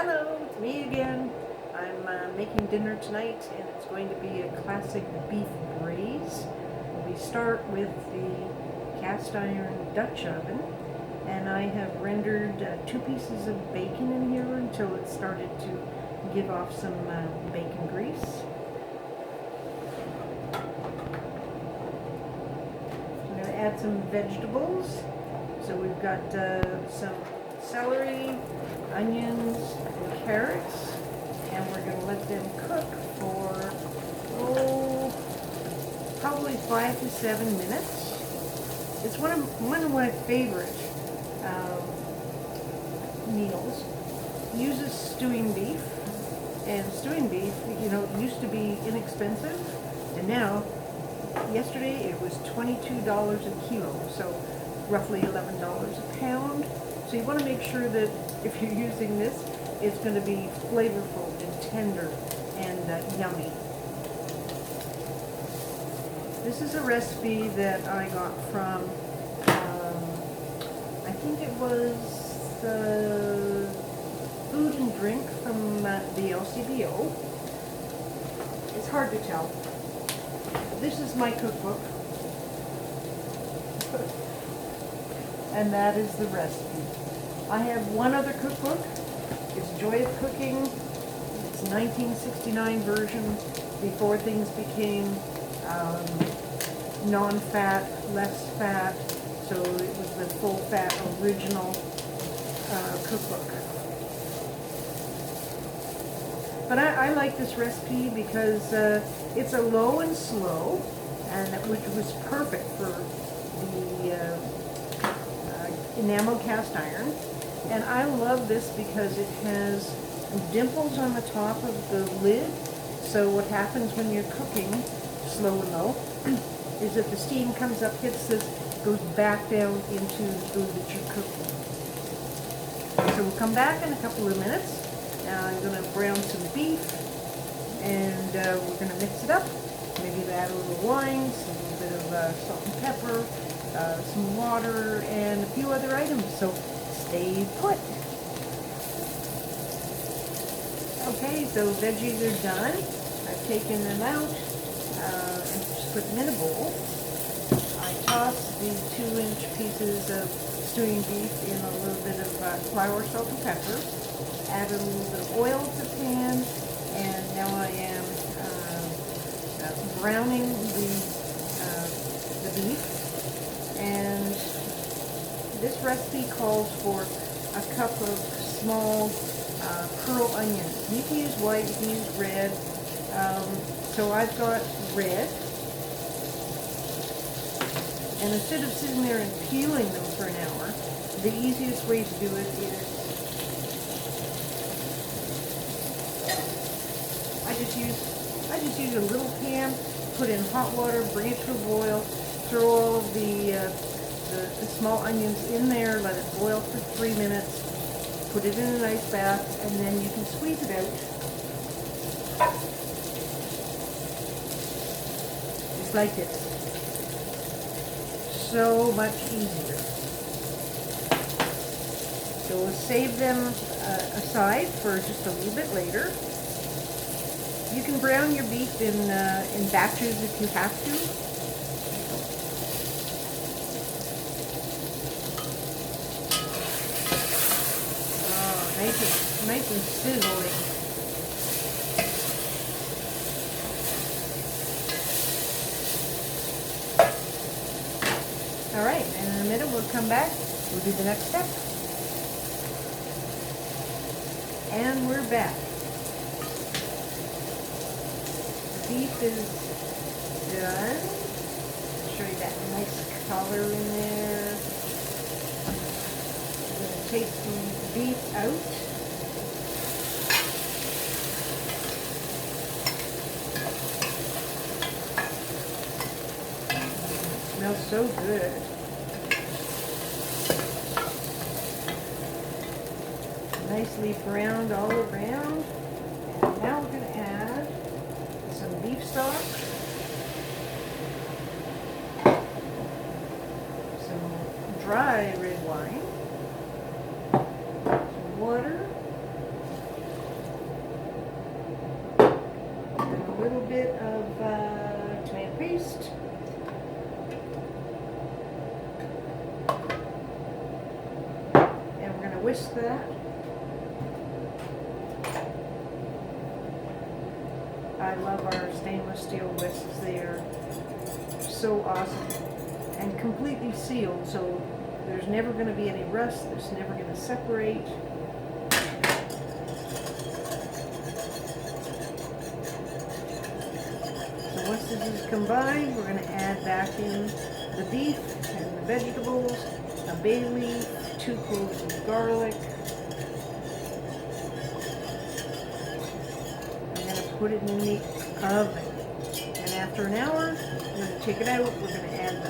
Hello, it's me again. I'm making dinner tonight and it's going to be a classic beef braise. We start with the cast iron Dutch oven, and I have rendered 2 pieces of bacon in here until it started to give off some bacon grease. I'm going to add some vegetables. So we've got some celery, onions, and carrots, and we're going to let them cook for, probably 5 to 7 minutes. It's one of my favorite meals. It uses stewing beef, and stewing beef, used to be inexpensive, and now, yesterday it was $22 a kilo, so roughly $11 a pound. So you want to make sure that if you're using this, it's going to be flavorful and tender and yummy. This is a recipe that I got from, I think it was Food and Drink from the LCBO. It's hard to tell. This is my cookbook. And that is the recipe. I have one other cookbook. It's Joy of Cooking. It's a 1969 version before things became non-fat, less fat. So it was the full-fat original cookbook. But I like this recipe because it's a low and slow, and which was perfect for the enamel cast iron. And I love this because it has dimples on the top of the lid. So what happens when you're cooking slow and low is that the steam comes up, hits this, goes back down into the food that you're cooking. So we'll come back in a couple of minutes. I'm going to brown some beef, and we're going to mix it up. Maybe add a little wine, a little bit of salt and pepper, some water, and a few other items, so stay put. Okay, so veggies are done. I've taken them out and just put them in a bowl. I toss the 2-inch pieces of stewing beef in a little bit of flour, salt, and pepper. Add a little bit of oil to the pan, and now I am browning the beef. And this recipe calls for a cup of small pearl onions. You can use white, you can use red. So I've got red. And instead of sitting there and peeling them for an hour, the easiest way to do it is I just use a little pan, put in hot water, bring it to a boil, throw all the small onions in there, let it boil for 3 minutes, put it in an ice bath, and then you can squeeze it out. Just like this. So much easier. So we'll save them aside for just a little bit later. You can brown your beef in batches if you have to. Oh, nice and sizzling. All right, and in a minute we'll come back. We'll do the next step. And we're back. Beef is done. I'll show you that nice color in there. I'm going to take the beef out. It smells so good. Nicely browned all around. And now we're going to add some beef stock, some dry red wine, some water, whisk that. I love our stainless steel whisks. They are so awesome and completely sealed, so there's never going to be any rust. There's never going to separate. So once this is combined, we're going to add back in the beef and the vegetables, a bay leaf, 2 cloves of garlic. I'm going to put it in the oven. And after an hour, we're going to take it out. We're going to add the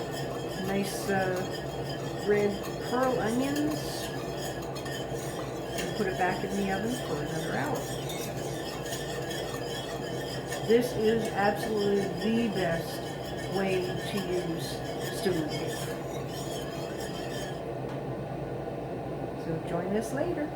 nice red pearl onions and put it back in the oven for another hour. This is absolutely the best way to use stewed beef. So join us later.